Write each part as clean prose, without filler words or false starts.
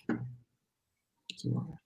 So,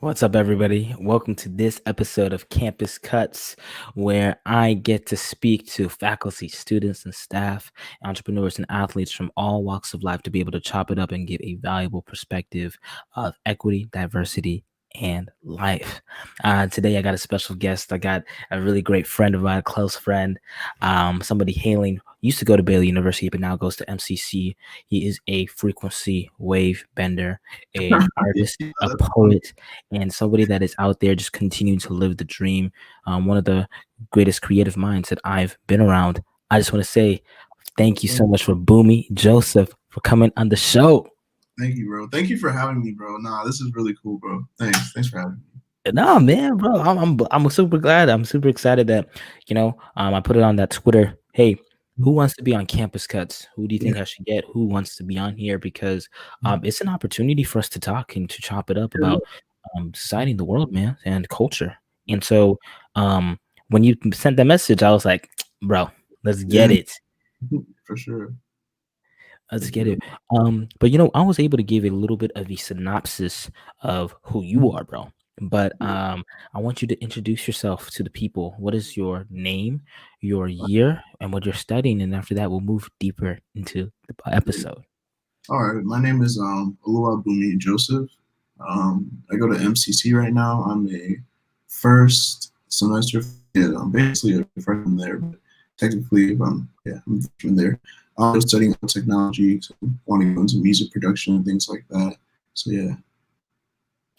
What's up, everybody? Welcome to this episode of Campus Cuts, where I get to speak to faculty, students, and staff, entrepreneurs, and athletes from all walks of life to be able to chop it up and give a valuable perspective of equity, diversity, and life. Today, I got a special guest. I got a really great friend of mine, a close friend, somebody used to go to Baylor University, but now goes to MCC. He is a frequency wave bender, a artist, a that's funny. poet, and somebody that is out there just continuing to live the dream. One of the greatest creative minds that I've been around. I just want to say thank you so much for Bumni Joseph for coming on the show. Thank you, bro. Thank you for having me, bro. Nah, this is really cool, bro. Thanks for having me. No, man, bro, I'm super glad. I'm super excited that I put it on that Twitter. Hey, who wants to be on Campus Cuts? Who do you Yeah, think I should get? Who wants to be on here? Because it's an opportunity for us to talk and to chop it up about society in the world, man, and culture. And so, um, when you sent that message, I was like, bro, let's get yeah, it. for sure. Let's Thank you, get bro. it. But I was able to give a little bit of a synopsis of who you are, bro. But I want you to introduce yourself to the people. What is your name, your year, and what you're studying? And after that, we'll move deeper into the episode. All right, my name is Oluwabunmi Joseph. I go to MCC right now. I'm a first semester. Yeah, I'm basically a freshman there, but technically, I'm a freshman there. I'm studying technology, so I want to go into music production and things like that. So yeah.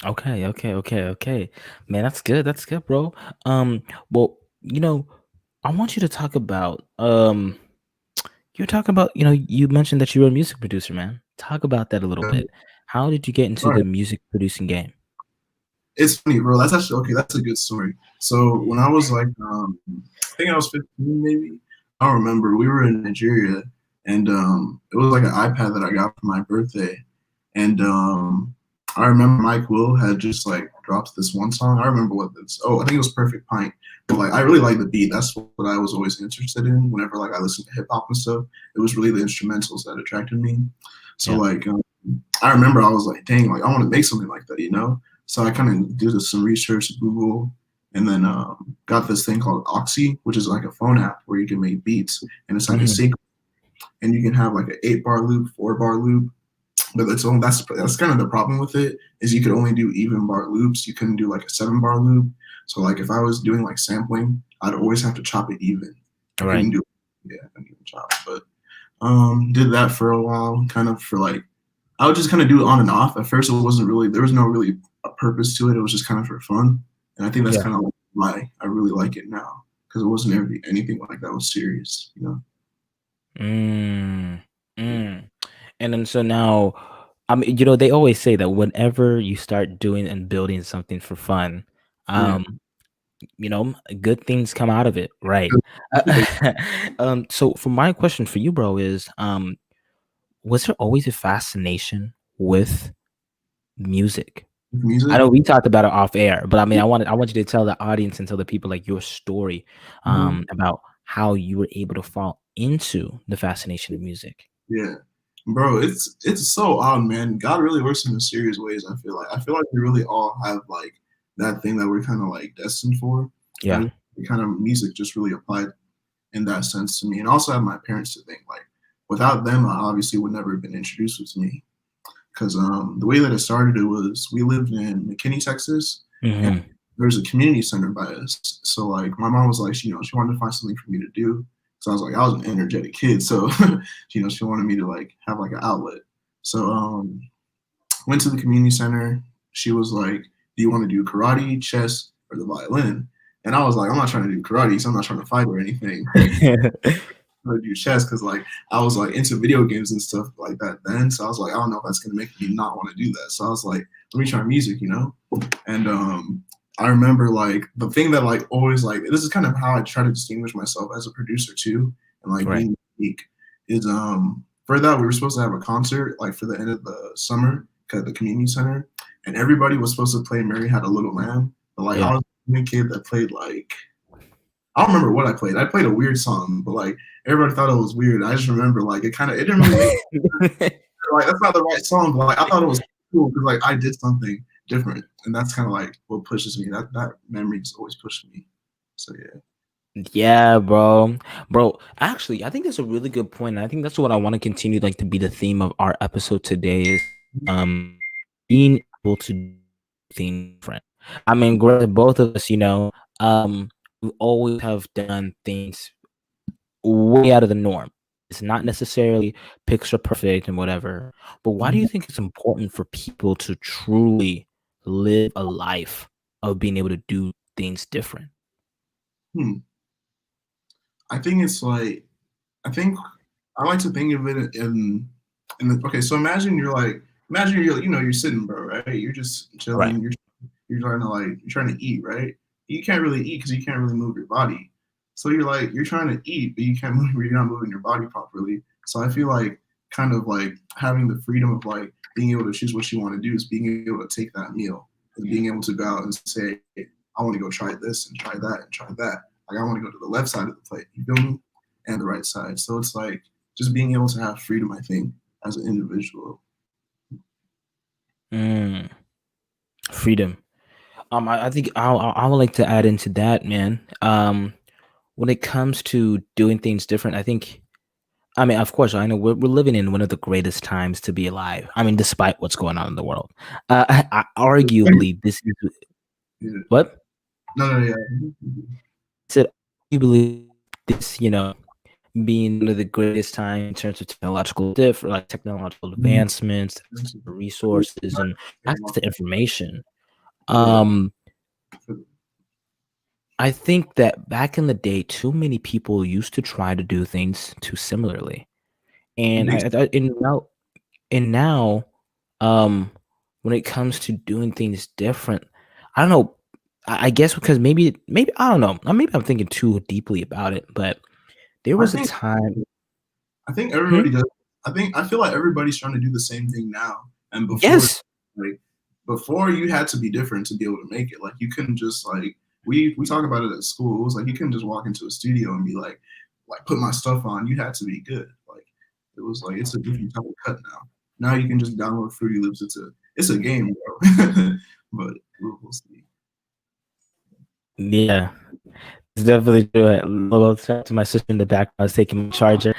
Okay. Man, that's good. That's good, bro. Well, I want you to talk about you're talking about, you mentioned that you were a music producer, man. Talk about that a little bit. How did you get into All right. the music producing game? It's funny, bro. That's actually okay. That's a good story. So when I was like, I think I was 15, maybe. I don't remember. We were in Nigeria, and it was like an iPad that I got for my birthday, and I remember Mike Will had just like dropped this one song. I remember what this. Oh, I think it was Perfect Pint. But like, I really like the beat. That's what I was always interested in. Whenever like I listened to hip hop and stuff, it was really the instrumentals that attracted me. So Yeah. like, I remember I was like, dang, like I want to make something like that, you know. So I kind of did some research, Google, and then got this thing called Oxy, which is like a phone app where you can make beats, and it's like a Mhm. sync, and you can have like an 8 bar loop, 4 bar loop. But that's kind of the problem with it is you could only do even bar loops. You couldn't do like a 7 bar loop. So like if I was doing like sampling, I'd always have to chop it even. I Right. couldn't do I couldn't even chop. But did that for a while, kind of for like I would just kind of do it on and off. At first, it wasn't really there was no really a purpose to it. It was just kind of for fun, and I think that's Yeah. kind of why I really like it now because it wasn't anything like that was serious, you know. Mm, mm. And then so now, I mean, they always say that whenever you start doing and building something for fun, Yeah. um, good things come out of it, right? So for my question for you, bro, is was there always a fascination with music? I Music. know we talked about it off air, but I mean, I want you to tell the audience and tell the people like your story, Mhm. about how you were able to fall into the fascination of music. Yeah, bro, it's so odd, man. God really works in mysterious ways. I feel like we really all have like that thing that we're kind of like destined for. Yeah. And kind of music just really applied in that sense to me, and also have my parents to thank. Like without them, I obviously would never have been introduced to me. Because the way that it started, it was we lived in McKinney, Texas, and Hmm. there's a community center by us. So like my mom was like, she wanted to find something for me to do. So I was like, I was an energetic kid, so she wanted me to like have like an outlet. So went to the community center. She was like, "Do you want to do karate, chess, or the violin?" And I was like, "I'm not trying to do karate, so I'm not trying to fight or anything." to do chess because like I was like into video games and stuff like that then. So I was like, I don't know if that's gonna make me not want to do that. So I was like, let me try music, you know? And I remember like the thing that like always like this is kind of how I try to distinguish myself as a producer too, and like Right. being unique is for that we were supposed to have a concert like for the end of the summer at the community center, and everybody was supposed to play Mary Had a Little Lamb, but like I Yeah. was the kid that played like I don't remember what I played. I played a weird song, but like everybody thought it was weird. I just remember like it didn't really make like that's not the right song, but like I thought it was cool because like I did something different, and that's kind of like what pushes me. That memory just always pushed me. So yeah. Yeah, bro. Actually, I think that's a really good point. And I think that's what I want to continue like to be the theme of our episode today is being able to do things different. I mean, granted, both of us, we always have done things way out of the norm. It's not necessarily picture perfect and whatever. But why do you Mhm. think it's important for people to truly live a life of being able to do things different? Hmm. I think it's like I think I like to think of it in the okay. So imagine you're you're sitting, bro, right? You're just Right. chilling. You're trying to you're trying to eat, right? You can't really eat because you can't really move your body. So you're trying to eat, but you can't move. You're not moving your body properly. So I feel like kind of like having the freedom of like being able to choose what you want to do is being able to take that meal and being able to go out and say, I want to go try this and try that and try that. Like I want to go to the left side of the plate. You feel me? And the right side. So it's like just being able to have freedom. I think as an individual. Mm, freedom. I think I would like to add into that, man. When it comes to doing things different, I mean, of course, I know we're living in one of the greatest times to be alive. I mean, despite what's going on in the world, arguably, this is Yeah. what No, no, yeah. said. Arguably, this, being one of the greatest time in terms of technological Mhm. advancements, resources, and access to information. Yeah. Um, I think that back in the day, too many people used to try to do things too similarly, and now, um, when it comes to doing things different, I don't know. I guess because maybe I don't know. Maybe I'm thinking too deeply about it, but there I was a think time. I think Hmm? everybody does. I feel like everybody's trying to do the same thing now. And Yes. like before you had to be different to be able to make it. Like you couldn't just like we talk about it at school. It was like you couldn't just walk into a studio and be like put my stuff on. You had to be good. Like it was like it's a different type of cut now. Now you can just download Fruity Loops. It's a game, bro. But we'll see. Yeah, it's definitely true. Well, shout out to my sister in the background. I was taking my charger.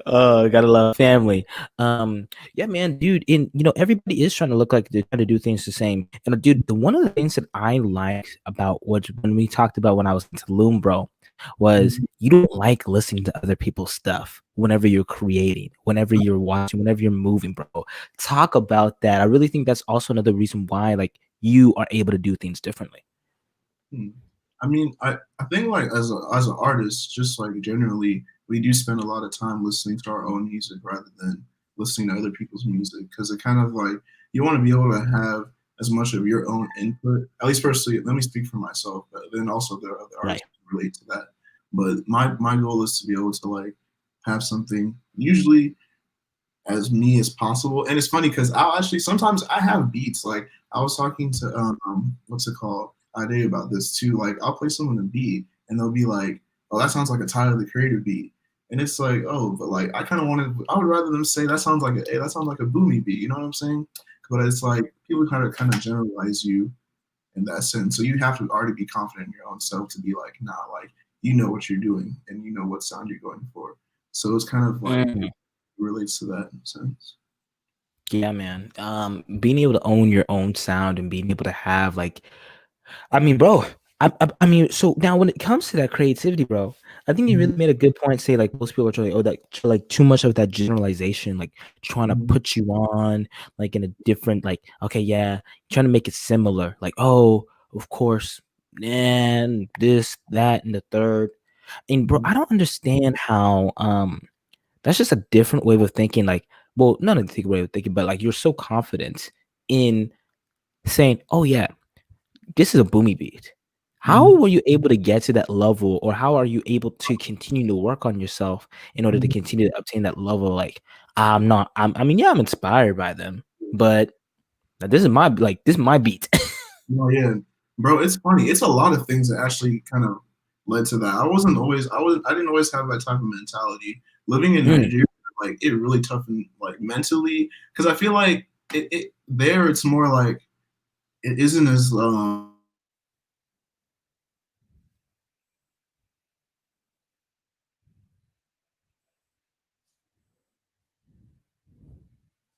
Oh, gotta love family. Yeah, man, dude. Everybody is trying to look like they're trying to do things the same. And dude, the one of the things that I like about what when we talked about when I was into Loom, bro, was Mhm. you don't like listening to other people's stuff whenever you're creating, whenever you're watching, whenever you're moving, bro. Talk about that. I really think that's also another reason why like you are able to do things differently. Hmm. I mean, I think like as an artist, just like generally, we do spend a lot of time listening to our own music rather than listening to other people's music because it kind of like you want to be able to have as much of your own input. At least personally, let me speak for myself, but then also there are other Right. artists who relate to that. But my goal is to be able to like have something usually as me as possible. And it's funny because I'll actually sometimes I have beats. Like I was talking to what's it called? Ade about this too. Like I'll play someone a beat and they'll be like, "Oh, that sounds like a Tyler the Creator beat." And it's like, oh, but like I kind of wanted. I would rather them say that sounds like hey, that sounds like a Boomy beat. You know what I'm saying? But it's like people kind of generalize you in that sense. So you have to already be confident in your own self to be like, nah, like you know what you're doing and you know what sound you're going for. So it's kind of like Mhm. relates to that in a sense. Yeah, man. Being able to own your own sound and being able to have like, I mean, bro. I mean, so now when it comes to that creativity, bro, I think you Mhm, really made a good point. Say like most people are trying, oh, that like too much of that generalization, like trying to mhm, put you on like in a different, like, okay, yeah, trying to make it similar, like, oh, of course, man, this, that, and the third. And bro, I don't understand how that's just a different way of thinking. Like, well, not a different way of thinking, but like you're so confident in saying, "Oh yeah, this is a Boomy beat." How Mhm. were you able to get to that level, or how are you able to continue to work on yourself in order to Mhm. continue to obtain that level? Like, I'm not. I mean, yeah, I'm inspired by them, but this is my beat. Oh yeah, bro. It's funny. It's a lot of things that actually kind of led to that. I didn't always have that type of mentality. Living in Mm, Nigeria, like it really toughened like mentally because I feel like it there it's more like it isn't as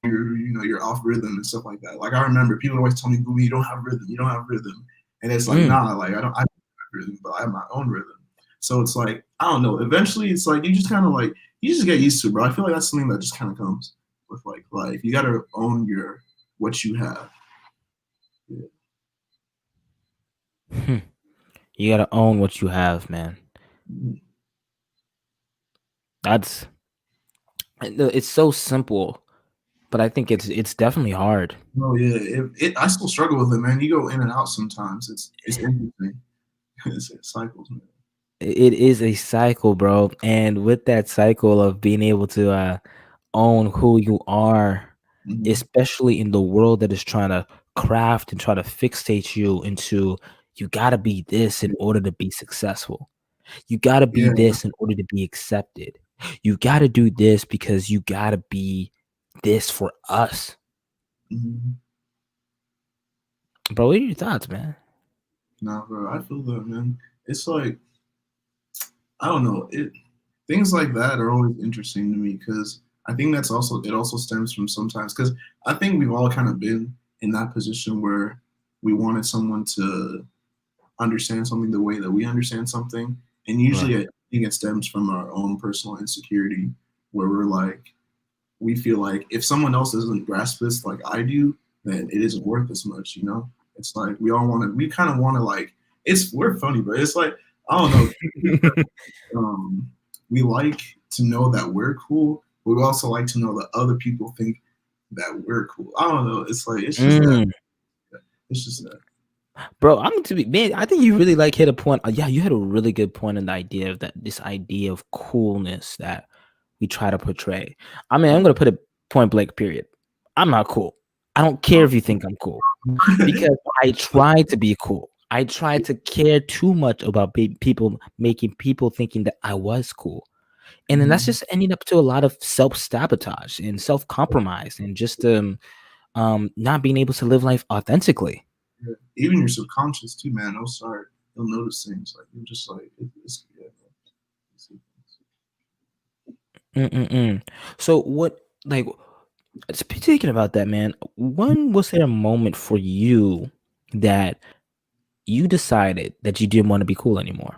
you're off rhythm and stuff like that. Like I remember people always tell me, "Booby, you don't have rhythm. You don't have rhythm," and it's like, mm. nah, like I don't have rhythm, but I have my own rhythm. So it's like I don't know. Eventually, it's like you just kind of like you just get used to it, bro. I feel like that's something that just kind of comes with like life. You got to own your what you have. Yeah. Hmm. You gotta own what you have, man. Mhm. That's it's so simple, but I think it's definitely hard. Oh yeah, I still struggle with it, man. You go in and out sometimes. It's interesting. It cycles, man. It is a cycle, bro. And with that cycle of being able to own who you are, Hmm. especially in the world that is trying to craft and try to fixate you into you gotta be this in order to be successful. You gotta be Yeah. this in order to be accepted. You gotta do this because you gotta be this for us. Hmm. Bro, what are your thoughts, man? Nah, bro, I feel that, man. It's like I don't know. Things like that are always interesting to me because I think it also stems from sometimes because I think we've all kind of been in that position where we wanted someone to understand something the way that we understand something, and Right. usually I think it stems from our own personal insecurity where we're like we feel like if someone else doesn't grasp this like I do, then it isn't worth as much, you know? It's like we kind of want to like, we're funny, but it's like, I don't know. Um, we like to know that we're cool, but we also like to know that other people think that we're cool. I don't know. It's like, it's just that. Mm. It's just that. Bro, I'm to be man, I think you really like hit a point. Yeah, you had a really good point in the idea of that this idea of coolness that we try to portray. I mean, I'm gonna put a point blank period. I'm not cool. I don't care if you think I'm cool because I try to be cool. I try to care too much about people making people thinking that I was cool. And then that's Mhm. just ending up to a lot of self-sabotage and self-compromise and just not being able to live life authentically. Yeah. Even your subconscious too, man. Oh, sorry. You'll notice things like you're just like yeah, Mm-mm-mm. So what like speaking about that, man, when was there a moment for you that you decided that you didn't want to be cool anymore?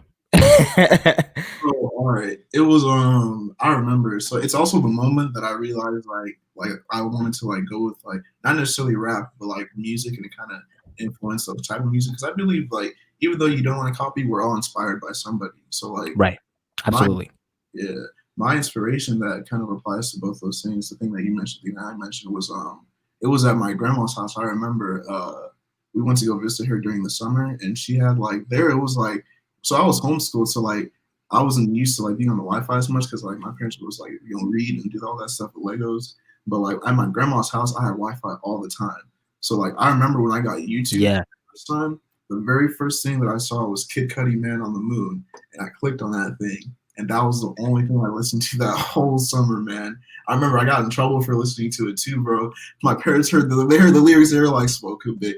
Oh, all right. It was I remember. So it's also the moment that I realized like I wanted to like go with like not necessarily rap, but like music and it kind of influence those type of music because I believe like even though you don't want to copy, we're all inspired by somebody. So like Right. my Absolutely. yeah, my inspiration that kind of applies to both those things. The thing that you mentioned, the thing that I mentioned was it was at my grandma's house. I remember we went to go visit her during the summer, and she had like there it was like so I was homeschooled, so like I wasn't used to like being on the Wi-Fi as much because like my parents was like read and do all that stuff with Legos. But like at my grandma's house, I had Wi-Fi all the time. So like I remember when I got YouTube Yeah. first time, the very first thing that I saw was Kid Cudi Man on the Moon, and I clicked on that thing and that was the only thing I listened to that whole summer, man. I remember I got in trouble for listening to it too, bro. My parents they heard the lyrics, they were like, "Smoke a bit,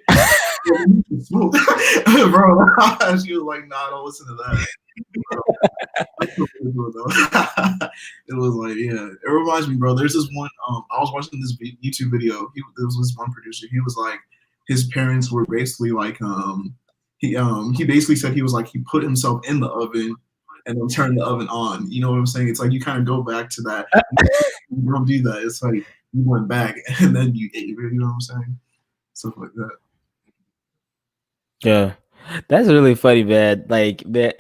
smoke," bro. She was like, "Nah, don't listen to that." It was like, yeah, it reminds me, bro. There's this one. I was watching this YouTube video. There was this one producer. He was like, his parents were basically like, he basically said he was like he put himself in the oven and then turned the oven on. You know what I'm saying? It's like you kind of go back to that. You don't do that. It's like you went back and then you ate. You know what I'm saying? Stuff like that. Yeah. That's really funny, man. Like, man,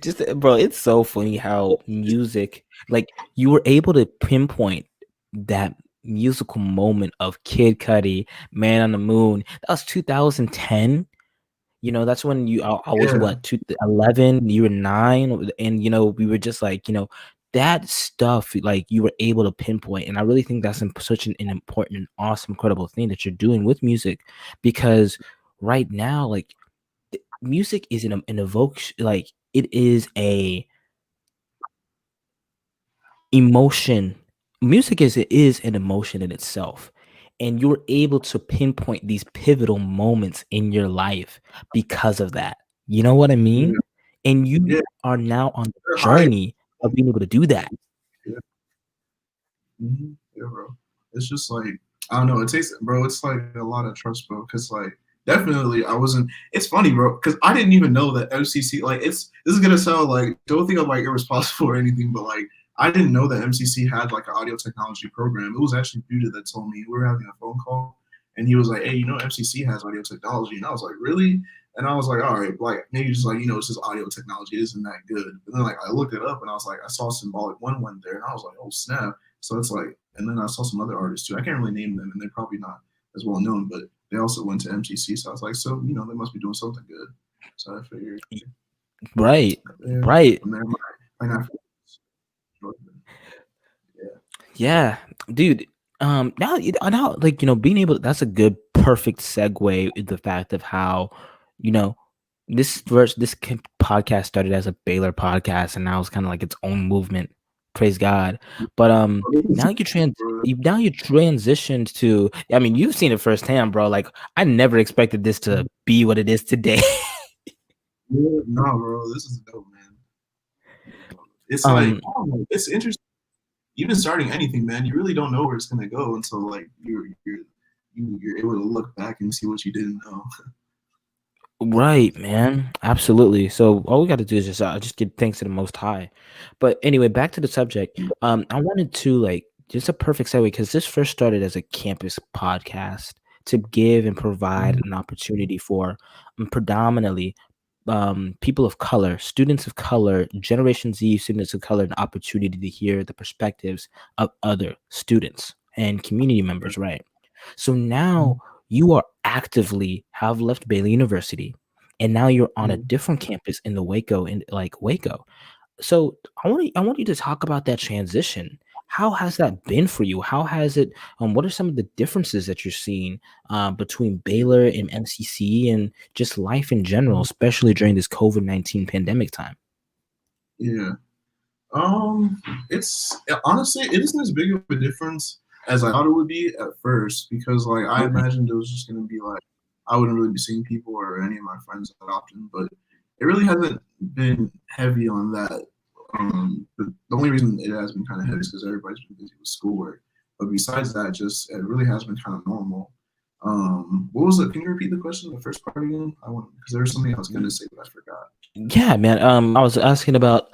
just bro, it's so funny how music, like, you were able to pinpoint that musical moment of Kid Cudi, Man on the Moon. That was 2010. That's when I was Yeah, what, 11, you were 9, and we were just like, that stuff, like, you were able to pinpoint, and I really think that's such an important, awesome, incredible thing that you're doing with music, because right now, like, music is an evoke, like, it is a emotion. Music is an emotion in itself, and you're able to pinpoint these pivotal moments in your life because of that. You know what I mean? yeah, And you yeah. are now on the They're high. journey of being able to do that. Yeah, yeah, bro. It's just like I don't know. It takes, bro. It's like a lot of trust, bro. Because like definitely, I wasn't. It's funny, bro. Because I didn't even know that MCC. Like, this is gonna sound like, don't think I'm like irresponsible or anything, but like I didn't know that MCC had like an audio technology program. It was actually Buda that told me. We were having a phone call, and he was like, "Hey, MCC has audio technology," and I was like, "Really?" And I was like, "All right, like maybe just like it's just audio technology. It isn't that good." But then like I looked it up, and I was like, I saw Symbolic One went there, and I was like, "Oh snap!" So it's like, and then I saw some other artists too. I can't really name them, and they're probably not as well known, but they also went to MCC. So I was like, so they must be doing something good. So I figured, Right. yeah, Right. from there, my not. Yeah, Yeah, dude. Now, like, being able, that's a good, perfect segue in the fact of how, you know, podcast started as a Baylor podcast, and now it's kind of like its own movement. Praise God. But now you transitioned to. I mean, you've seen it firsthand, bro. Like, I never expected this to be what it is today. yeah, no, bro, this is dope, man. It's like, um, I don't know, it's interesting. Even starting anything, man, you really don't know where it's gonna go until like you're able to look back and see what you didn't know. Right, man. Absolutely. So all we got to do is just give thanks to the Most High. But anyway, back to the subject. I wanted to, like, just a perfect segue, because this first started as a campus podcast to give and provide an opportunity for predominantly people of color, students of color, Generation Z students of color, an opportunity to hear the perspectives of other students and community members. Right. So now you are actively have left Baylor University, and now you're on a different campus in the Waco. So I want you to talk about that transition. How has that been for you? How has it? What are some of the differences that you're seeing between Baylor and MCC and just life in general, especially during this COVID-19 pandemic time? Yeah. It's honestly, it isn't as big of a difference as I thought it would be at first because like I Right. imagined it was just gonna be like I wouldn't really be seeing people or any of my friends that often, but it really hasn't been heavy on that. The only reason it has been kind of heavy is because everybody's been busy with schoolwork. But besides that, just it really has been kind of normal. What was it? Can you repeat the question, the first part again? I want because there was something I was gonna say, but I forgot. Yeah, man. I was asking about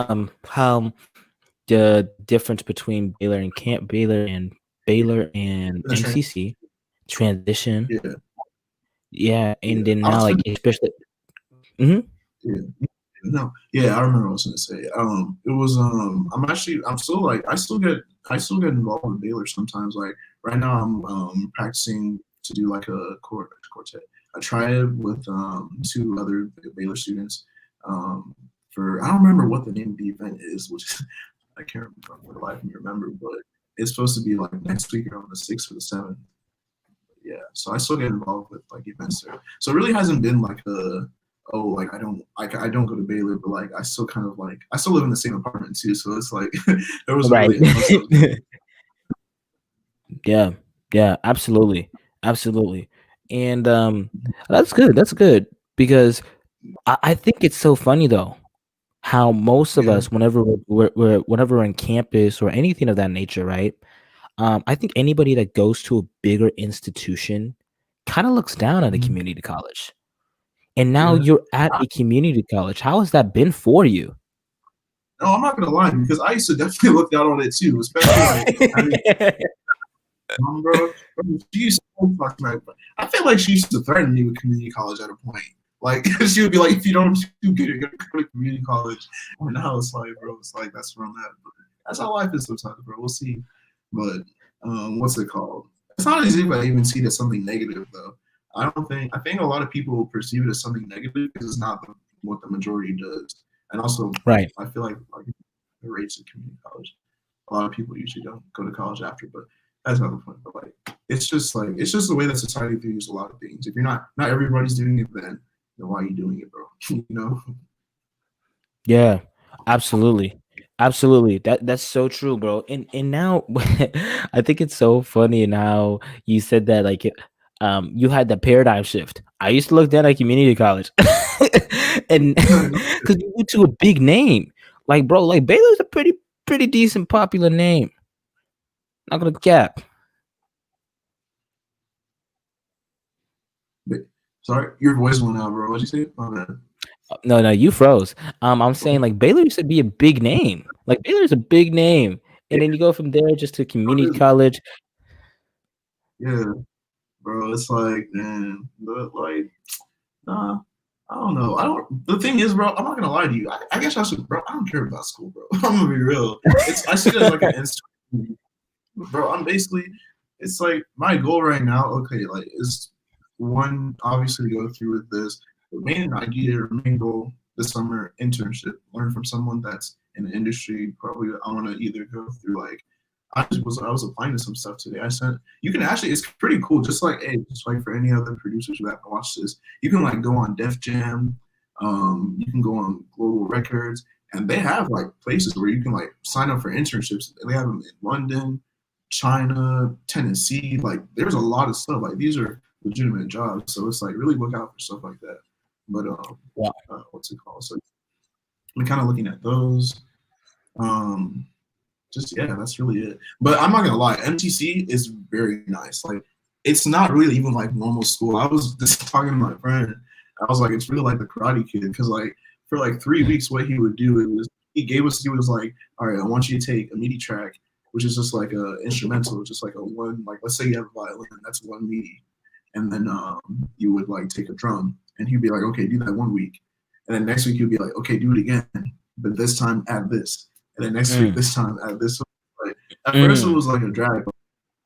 how the difference between Baylor and The train. MCC transition. Yeah, Yeah, and yeah. then I now, was like, especially. Mhm. yeah. No, yeah, I remember what I was gonna say. It was I still get involved with Baylor sometimes. Like right now, I'm practicing to do like a quartet, a triad with two other Baylor students. For I don't remember what the name of the event is, which I can't remember for the life of me remember, but it's supposed to be like next week on the 6th or the 7th. Yeah, so I still get involved with like events there. So it really hasn't been like a like I don't go to Baylor, but like I still kind of like I still live in the same apartment too. So it's like there wasn't Right. really else I was gonna. Yeah. Yeah, absolutely. Absolutely. And that's good. That's good, because I think it's so funny though how most of Yeah. us, whenever whenever we're on campus or anything of that nature, right? I think anybody that goes to a bigger institution kind of looks down at a Mhm. community college. And now Yeah. you're at a community college. How has that been for you? No, I'm not gonna lie because I used to definitely look down on it too, especially like I mean, bro, she used to talk to my, I feel like she used to threaten me with community college at a point. Like she would be like, if you don't do good, you're gonna go to community college. And now it's like, bro, it's like that's where I'm at. But that's how life is sometimes, bro. We'll see. But what's it called? It's not as if I even see it as something negative though. I think a lot of people perceive it as something negative because it's not what the majority does. And also, Right. I feel like the rates in community college, a lot of people usually don't go to college after, but that's not the point. But it's just the way that society views a lot of things. If you're not everybody's doing it, then why are you doing it, bro? you know? Yeah, absolutely. Absolutely. That's so true, bro. And now I think it's so funny in how you said that you had the paradigm shift. I used to look down at community college. And because you went to a big name. Like, bro, like Baylor's a pretty decent popular name. Not gonna cap. Sorry, your voice went out, bro. What'd you say? My bad. No, you froze. I'm saying like Baylor used to be a big name. Like Baylor's a big name. Yeah, And then you go from there just to community really. college. Yeah, bro. It's like, man, but like, nah. I don't know. I don't. The thing is, bro, I'm not gonna lie to you. I guess I should, bro. I don't care about school, bro. I'm gonna be real. I see it as like an instant, bro. I'm basically. It's like my goal right now. Okay, like is one obviously to go through with this. The main idea or main goal this summer internship. Learn from someone that's in the industry. Probably I want to either go through like. I was applying to some stuff today. I sent you can actually it's pretty cool. Just like hey, just like for any other producers who haven't watched this, you can like go on Def Jam, you can go on Global Records, and they have like places where you can like sign up for internships. They have them in London, China, Tennessee. Like there's a lot of stuff. Like these are legitimate jobs. So it's like really look out for stuff like that. But Yeah. what's it called? So I'm kind of looking at those. Um, just yeah, that's really it. But I'm not gonna lie, MTC is very nice. Like it's not really even like normal school. I was just talking to my friend. I was like, it's really like the Karate Kid because like for like 3 weeks, what he would do is he was like, all right, I want you to take a MIDI track, which is just like a instrumental, just like a one like let's say you have a violin, that's one MIDI, and then you would like take a drum, and he'd be like, okay, do that 1 week, and then next week he'd be like, okay, do it again, but this time add this, and then next week Mm, this time add this. Like at first it mm. was like a drag.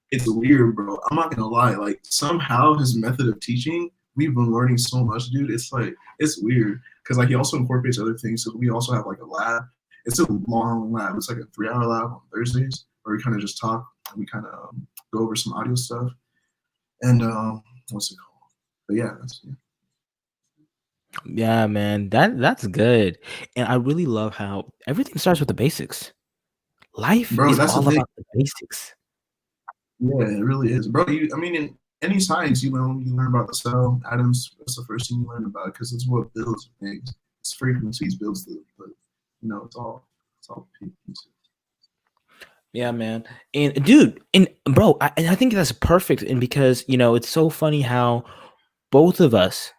It's weird, bro. I'm not gonna lie. Like somehow his method of teaching, we've been learning so much, dude. It's like it's weird because like he also incorporates other things. So we also have like a lab. It's a long lab. It's like a 3-hour lab on Thursdays where we kind of just talk and we kind of go over some audio stuff. And what's it called? But yeah, Yeah, man. That's good. And I really love how everything starts with the basics. Life bro. is That's the all thing. about the basics. Yeah, it really is, bro. I mean, in any science, you learn about the cell atoms. That's the first thing you learn about because it's what builds things. It's frequencies builds but it's all pieces. Yeah, man. And dude, and bro, I think that's perfect. And because, it's so funny how both of us,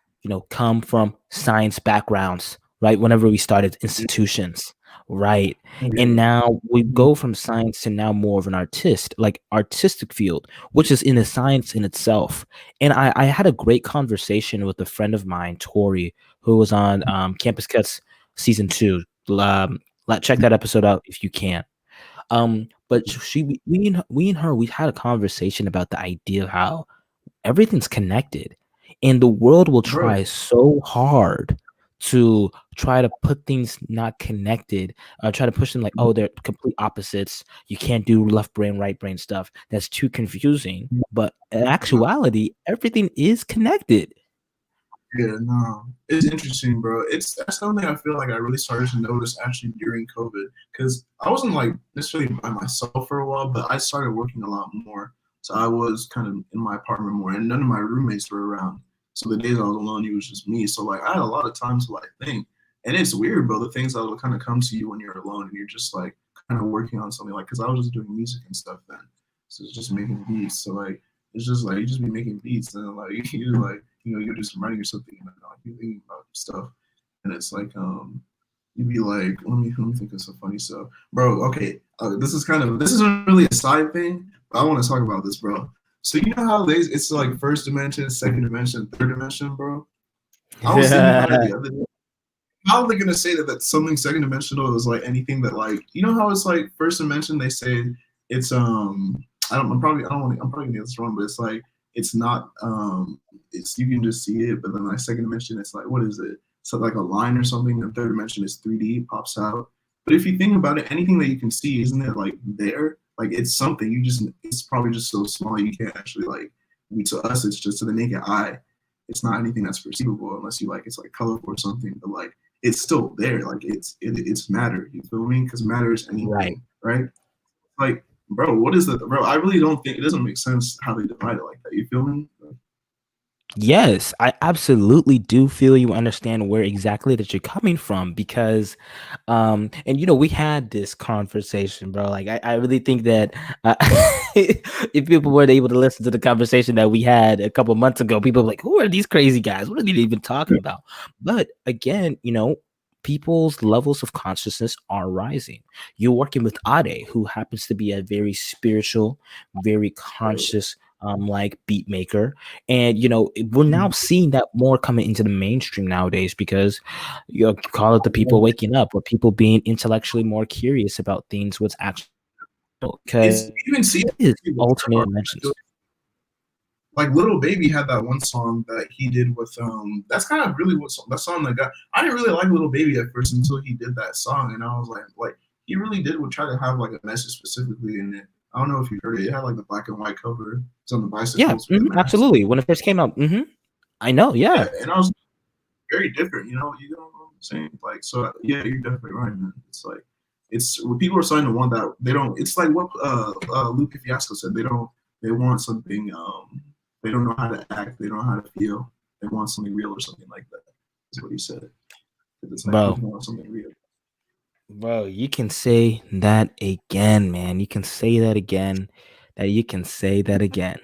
come from science backgrounds, right? Whenever we started institutions, right? And Yeah. now we Mhm. go from science to now more of an artistic field, which is in a science in itself. And I had a great conversation with a friend of mine, Tori, who was on Campus Cuts season 2. Check that episode out if you can. But we and her, we had a conversation about the idea of how everything's connected, and the world will Bro, try so hard to try to put things not connected, try to push them like, oh, they're complete opposites. You can't do left brain, right brain stuff. That's too confusing. But in actuality, everything is connected. yeah, no, it's interesting, bro. That's something I feel like I really started to notice actually during COVID because I wasn't like necessarily by myself for a while, but I started working a lot more. So I was kind of in my apartment more, and none of my roommates were around. So the days I was alone, it was just me. So like I had a lot of time to like think, and it's weird, bro. The things that will kind of come to you when you're alone and you're just like kind of working on something, like because I was just doing music and stuff then, so it's just making beats. So like it's just like you just be making beats and like you like you do some writing or something and like you thinking about stuff and it's like you'd be like let me think of some funny stuff, bro. Okay, this isn't really a side thing, but I want to talk about this, bro. So you know how it's like first dimension, second dimension, third dimension, bro. I was thinking about it the other day. How are they gonna say that something second dimensional is like anything that like how it's like first dimension they say it's I'm probably I don't want I'm probably gonna get this wrong, but it's like it's not it's you can just see it, but then like second dimension it's like what is it? So like a line or something, and third dimension is 3D pops out. But if you think about it, anything that you can see, isn't it like there? Like it's something you just it's probably just so small you can't actually like to us it's just to the naked eye. It's not anything that's perceivable unless you like it's like colorful or something, but like it's still there. Like it's matter. You feel me? Because matter is Right. anything, right? Like, bro, what is that, bro? I really don't think it doesn't make sense how they divide it like that. You feel me? Yes, I absolutely do feel you understand where exactly that you're coming from because and we had this conversation, bro. Like I really think that if people weren't able to listen to the conversation that we had a couple months ago, people were like, who are these crazy guys? What are they even talking about? But again, people's levels of consciousness are rising. You're working with Ade, who happens to be a very spiritual, very conscious like beat maker, and we're now seeing that more coming into the mainstream nowadays because you call it the people waking up or people being intellectually more curious about things what's actually It's because you even see it is it with alternate dimensions. like Little Baby had that one song that he did with that's kind of really what that song that got I didn't really like Little Baby at first until he did that song, and I was like he really did would try to have like a message specifically in it. I don't know if you heard it. It had like the black and white cover. It's on the Yeah, bicycles with the mask. absolutely. When it first came out, I know. Yeah, Yeah, and I was very different. You know what I'm saying? Like, so yeah, you're definitely right, man. It's like it's when people are starting to want that they don't. It's like what Luke Fiasco said. They want something. They don't know how to act. They don't know how to feel. They want something real or something like that. That's what he said. It's like bro. people want something real. Bro, you can say that again, man. You can say that again. That you can say that again.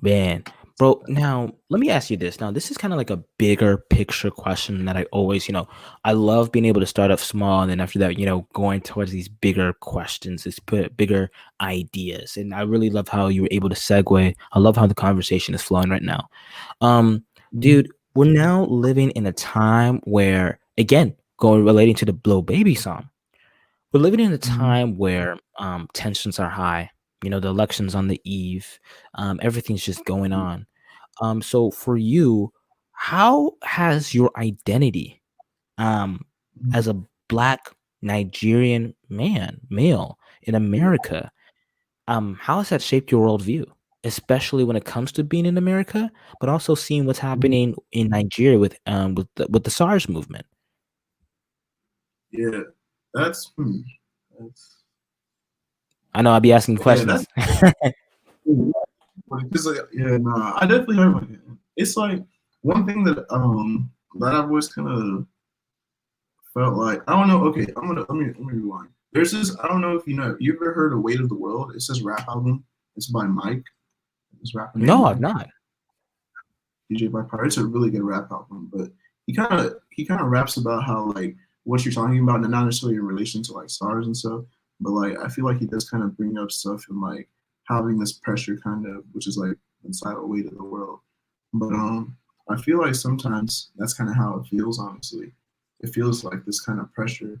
Man, bro, now let me ask you this. Now, this is kind of like a bigger picture question that I always, I love being able to start off small and then after that, going towards these bigger questions, these bigger ideas. And I really love how you were able to segue. I love how the conversation is flowing right now. Um, Mhm. dude, we're now living in a time where, again, going relating to the Blow Baby song, we're living in a Mhm. time where tensions are high. The election's on the eve. Everything's just going on. So for you, how has your identity um, Mhm. as a black Nigerian male in America, how has that shaped your worldview? Especially when it comes to being in America, but also seeing what's Mhm. happening in Nigeria with the SARS movement. Yeah, that's that's I know I'll be asking yeah that's questions. because yeah no I definitely heard about it. It's like one thing that I've always kind of felt like I don't know. Okay, let me rewind. There's this I don't know if you ever heard of Weight of the World? It's this rap album. It's by Mike. This rapper named No, I've Mike. not. DJ by Pyre. It's a really good rap album, but he kind of raps about how like what you're talking about, and not necessarily in relation to like stars and stuff, but like I feel like he does kind of bring up stuff and like having this pressure kind of, which is like inside a weight of the world. But I feel like sometimes that's kind of how it feels. Honestly, it feels like this kind of pressure,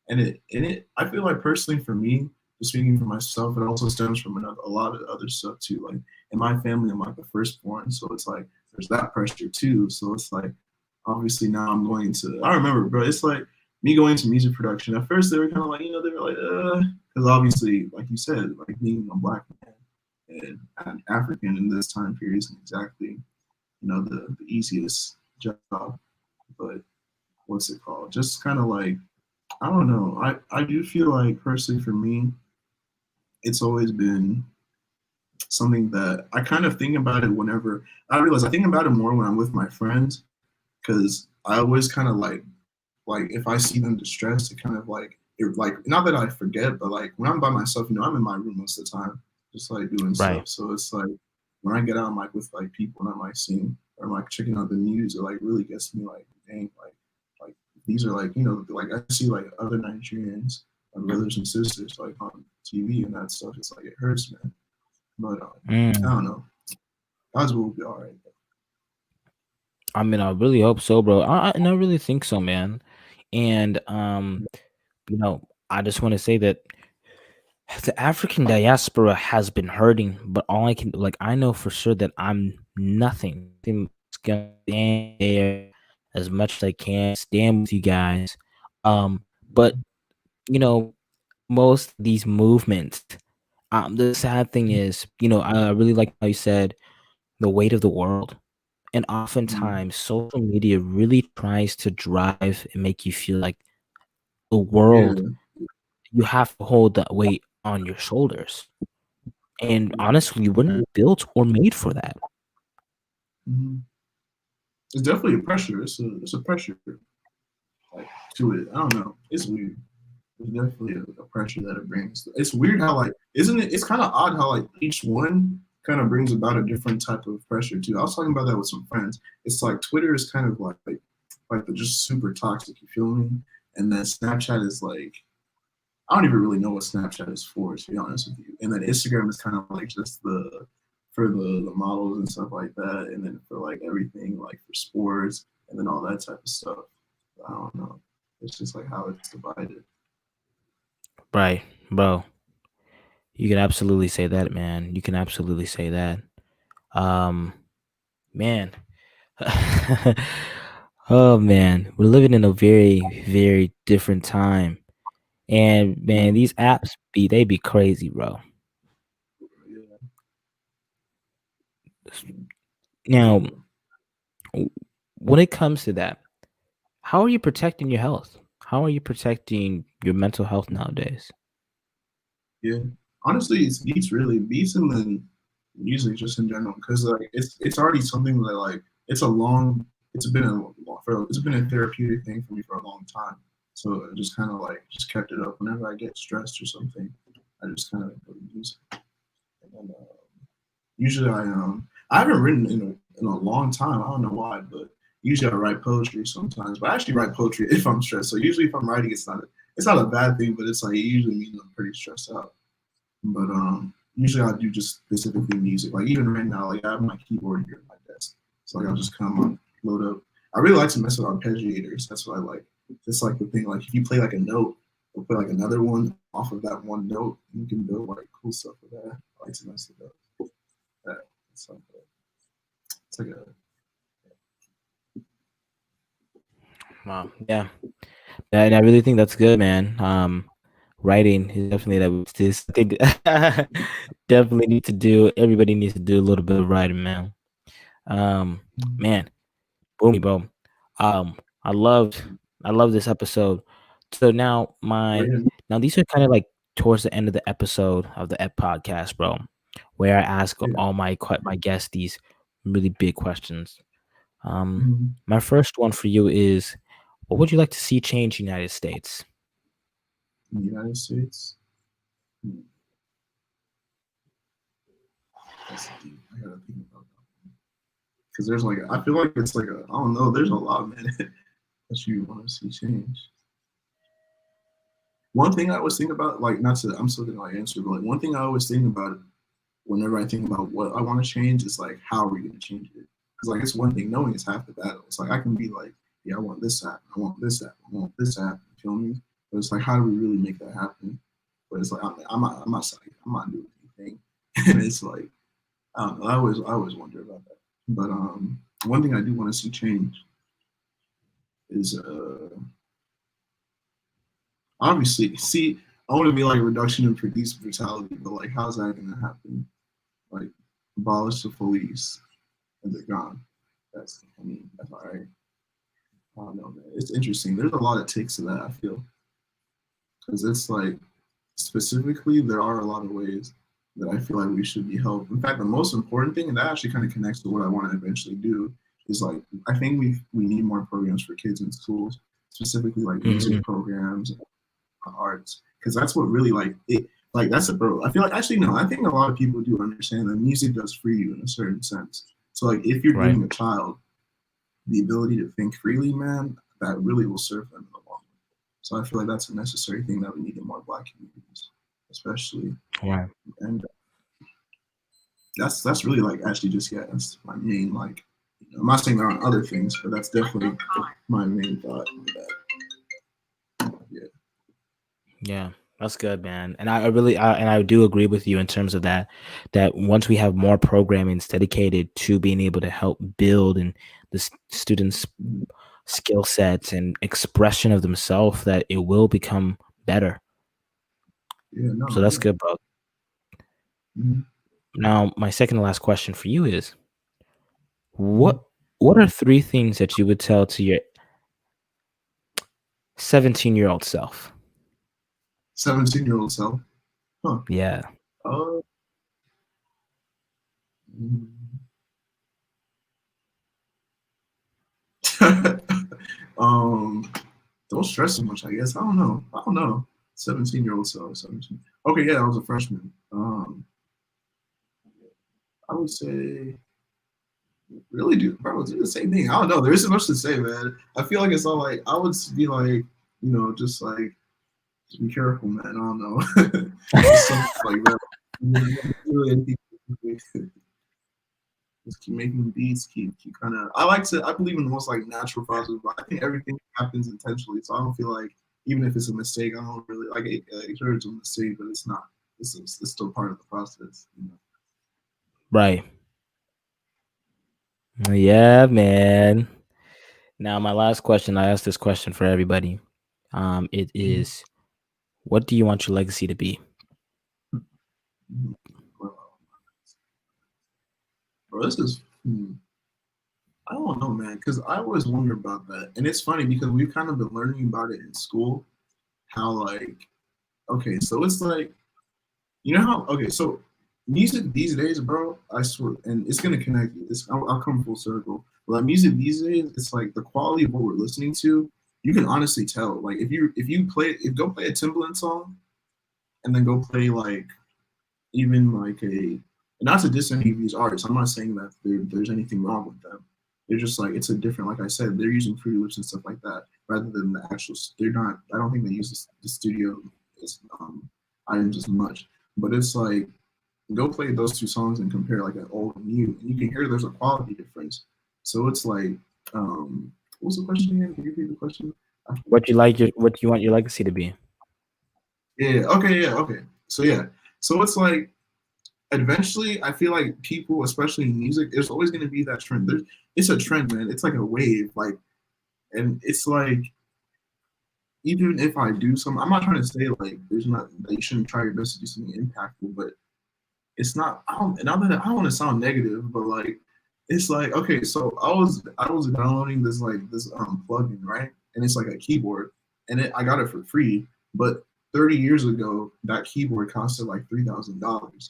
and it. I feel like personally for me, just speaking for myself, it also stems from a lot of other stuff too. Like in my family, I'm like the firstborn, so it's like there's that pressure too. So it's like obviously now I'm going to. I remember, bro. It's like me going to music production. At first, they were kind of like, they were like, because obviously, like you said, like being a black man and an African in this time period isn't exactly, the easiest job. But what's it called? Just kind of like I don't know. I do feel like personally for me, it's always been something that I kind of think about it whenever I realize I think about it more when I'm with my friends because I always kind of like if I see them distressed, it kind of like not that I forget, but like when I'm by myself, I'm in my room most of the time, just like doing Right. stuff. So it's like when I get out, I'm like with like people and I'm like seeing or like checking out the news, it like really gets me like dang, like these are like like I see like other Nigerians, my brothers and sisters like on TV and that stuff. It's like it hurts, man. But I Mm. don't know. God's will be all right. I mean, I really hope so, bro. And I really think so, man. And I just want to say that the African diaspora has been hurting, but all I can like I know for sure that I'm nothing that's gonna stand there as much as I can, stand with you guys. But you know, most of these movements, the sad thing is, I really like how you said the weight of the world. And Mhm. oftentimes social media really tries to drive and make you feel like the Yeah. world, you have to hold that weight on your shoulders. And Yeah. honestly, we're not built or made for that. Mhm. It's definitely a pressure. It's a pressure like to it. I don't know. It's weird. There's definitely a pressure that it brings. It's weird how like isn't it? It's kind of odd how like each one kind of brings about a different type of pressure too. I was talking about that with some friends. It's like Twitter is kind of like the just super toxic. You feel me? And then Snapchat is like I don't even really know what Snapchat is for, to be honest with you. And then Instagram is kind of like just the for the models and stuff like that, and then for like everything like for sports and then all that type of stuff. I don't know. It's just like how it's divided. Right, bro. You can absolutely say that, man. You can absolutely say that. Um, man. Oh man, we're living in a very, very different time. And man, Mm, these apps they be crazy, bro. yeah, Now, definitely. w- when it comes to that, how are you protecting your health? How are you protecting your mental health nowadays? Yeah, honestly, it's beats really beats and then music just in general because like it's already something that like it's a long it's been a therapeutic thing for me for a long time. So I just kind of like just kept it up whenever I get stressed or something. I just kind of put music. And then, usually I haven't written in a long time. I don't know why, but usually I write poetry sometimes. But I actually write poetry if I'm stressed. So usually if I'm writing, it's not a bad thing, but it's like it usually means I'm pretty stressed out. But usually I do just specifically music. Like even right now, like I have my keyboard here at my desk. So like I'll just come on, load up. I really like to mess with arpeggiators. That's what I like. It's like the thing, like if you play like a note, or play like another one off of that one note, you can build like cool stuff with that. I like to mess with that. It's like a Wow. Yeah. And I really think that's good, man. Writing is definitely this I think definitely need to do. Everybody needs to do a little bit of writing, man. Um, man, Boomy, bro. Um, I loved I love this episode. So written. now these are kind of like towards the end of the episode of the Ep podcast, bro, where I ask Yeah. all my guests these really big questions. Mhm. My first one for you is, what would you like to see change in the United States? In the United States, hmm, that's deep. I gotta think about that because there's like I feel like it's like I don't know. There's a lot, man, that you want to see change. One thing I always think about, like, not to, I'm still gonna like answer, but like one thing I always think about whenever I think about what I want to change is like, how are we gonna change it? Because like it's one thing, knowing is half the battle. It's like I can be like, yeah, I want this app, I want this app, I want this app. You feel me? But it's like, how do we really make that happen? But it's like I'm not doing anything, and it's like I don't know. I always wonder about that. But one thing I do want to see change is obviously see I want to be like reduction in police brutality, but like how's that gonna happen? Like abolish the police and they're gone. That's all right. I don't know, man. It's interesting. There's a lot of takes to that. I feel because it's like specifically there are a lot of ways that I feel like we should be helped. In fact, the most important thing, and that actually kind of connects to what I want to eventually do, is like I think we need more programs for kids in schools, specifically like music Mhm. programs, arts, because that's what really like it. Like that's a bro. I feel like actually no. I think a lot of people do understand that music does free you in a certain sense. So like if you're Right. giving a child the ability to think freely, man, that really will serve them in the long run. So I feel like that's a necessary thing that we need in more Black communities, especially. Right. And that's really like actually just yeah, that's my main like I'm not saying there aren't other things, but that's definitely my main thought. Yeah. Yeah, that's good, man. And I really, and I do agree with you in terms of that. That once we have more programmings dedicated to being able to help build and students' Mhm. skill sets and expression of themselves, that it will become better. Yeah. So No. that's Yeah. good, bro. Mhm. Now, my second to last question for you is Mhm. what what are three things that you would tell to your 17-year-old self? 17-year-old self. Huh. Yeah. Uh, mm. um, don't stress so much. I guess I don't know. I don't know. 17-year-old self. 17. Okay. Yeah, I was a freshman. I would say really do the same thing. I don't know. There isn't much to say, man. I feel like it's all like I would be like, just like just be careful, man. I don't know. Just something like that. Really anything. Just keep making beats, keep kind of. I believe in the most like natural process, but I think everything happens intentionally. So I don't feel like even if it's a mistake, I don't really like it. Sure, it's a mistake, but it's not. It's still part of the process. Right. Yeah, man. Now, my last question, I asked this question for everybody. It Mhm. is, what do you want your legacy to be? Mhm. Well, bro, this is. I don't know, man, because I always wonder about that, and it's funny because we've kind of been learning about it in school. How like, okay, so it's like, how, okay, so music these days, bro, I swear, and it's gonna connect you. I'll come full circle. But like music these days, it's like the quality of what we're listening to. You can honestly tell. Like if go play a Timbaland song, and then go play like even like not to diss any of these artists. I'm not saying that there's anything wrong with them. They're just like it's a different, like I said, they're using Fruity Loops and stuff like that rather than the actual. They're not. I don't think they use the studio items as much. But it's like go play those two songs and compare like an old and new, and you can hear there's a quality difference. So it's like, what was the question again? Can you repeat the question? What you want your legacy to be? Yeah. Okay. Yeah. Okay. So yeah. So it's like eventually I feel like people, especially in music, there's always going to be that trend. It's a trend, man. It's like a wave, like, and it's like even if I do some, I'm not trying to say like there's not that you shouldn't try your best to do something impactful, but it's not. I don't. Not that I don't want to sound negative, but like it's like okay. So I was downloading this plugin, right, and it's like a keyboard, and I got it for free, but 30 years ago that keyboard costed like $3,000.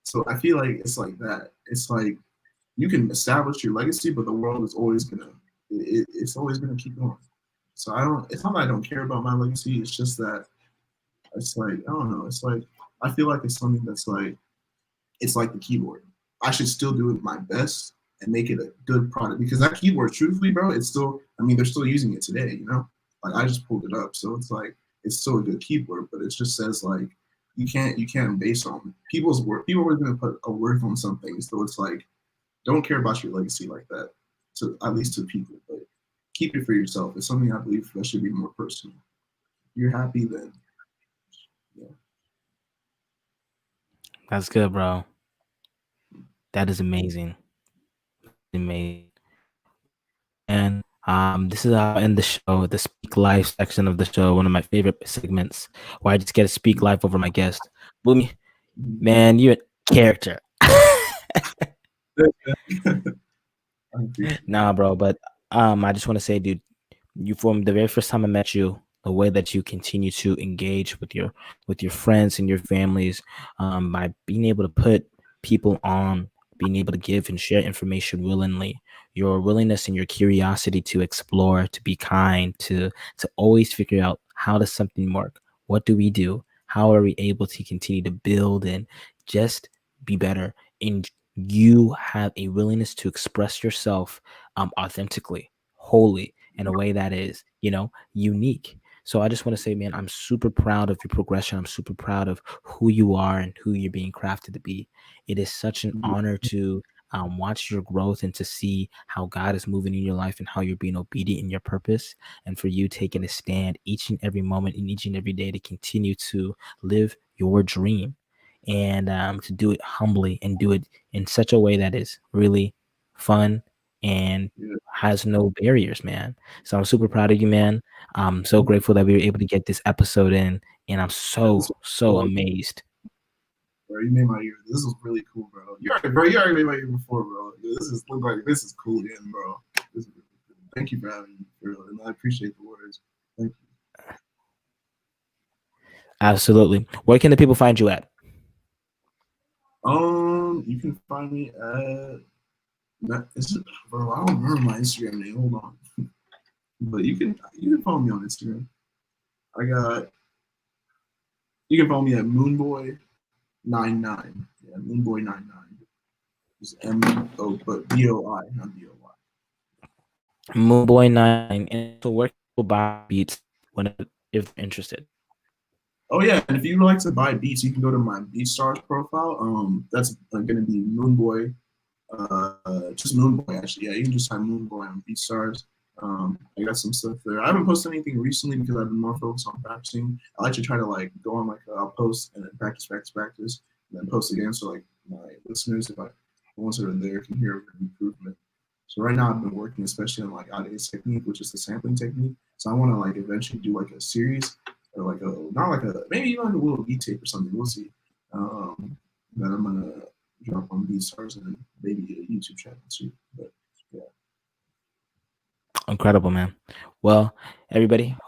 So I feel like it's like that. It's like you can establish your legacy, but the world is always it's always gonna keep going. So I don't. It's not that I don't care about my legacy. It's just that it's like I don't know. It's like I feel like it's something that's like it's like the keyboard. I should still do it my best and make it a good product because that keyboard, truthfully, bro, it's still. I mean, they're still using it today. Like I just pulled it up, so it's like it's still a good keyboard, but it just says like you can't base on people's work. People are going to put a worth on something, so it's like don't care about your legacy like that. To at least to people, but keep it for yourself. It's something I believe that should be more personal. If you're happy, then yeah. That's good, bro. That is amazing. Amazing. Well, man, this is how I end the show, the Speak Life section of the show, one of my favorite segments, where I just get to speak life over my guest. Boomy, man, you're a character. I appreciate Nah, bro, but I just want to say, dude, you from the very first time I met you, the way that you continue to engage with your friends and your families, by being able to put people on, being able to give and share information willingly, your willingness and your curiosity to explore, to be kind, to always figure out how does something work, what do we do, how are we able to continue to build and just be better. And you have a willingness to express yourself authentically, wholly, in a way that is, unique. So I just want to say, man, I'm super proud of your progression. I'm super proud of who you are and who you're being crafted to be. It is such an you. honor to watch your growth and to see how God is moving in your life and how you're being obedient in your purpose, and for you taking a stand each and every moment and each and every day to continue to live your dream, and to do it humbly and do it in such a way that is really fun and Yeah, has no barriers, man. So I'm super proud of you, man. I'm so grateful that we were able to get this episode in, and I'm this so was, amazed. bro, you made my year. This was really cool, bro. You already made my year before, bro. This is cool again, bro. This is really cool. Thank you for having me, bro, and I appreciate the words. Thank you. Absolutely. Where can the people find you at? You can find me at is it, bro? I don't remember my Instagram name. Hold on, but you can follow me on Instagram. I got you can follow me at Moonboy99. Yeah, Moonboy99. It's M-O, but B-O-I, not B-O-Y. Moonboy9. And so where can people buy beats whenever if they're interested? Oh yeah, and if you would like to buy beats, you can go to my BeatStars profile. That's gonna be Moonboy, just Moonboy actually. Yeah, you can just type Moonboy on BeatStars. I got some stuff there. I haven't posted anything recently because I've been more focused on practicing. I like to try to like go on like I'll post and then practice, and then post again. So like my listeners, if I the ones that are there can hear an improvement. So right now I've been working especially on like audience technique, which is the sampling technique. So I want to like eventually do like a series or like a not like a maybe even like a little beat tape or something. We'll see. That I'm gonna drop on BeatStars and maybe a YouTube channel too. But yeah. Incredible, man. Well, everybody, hope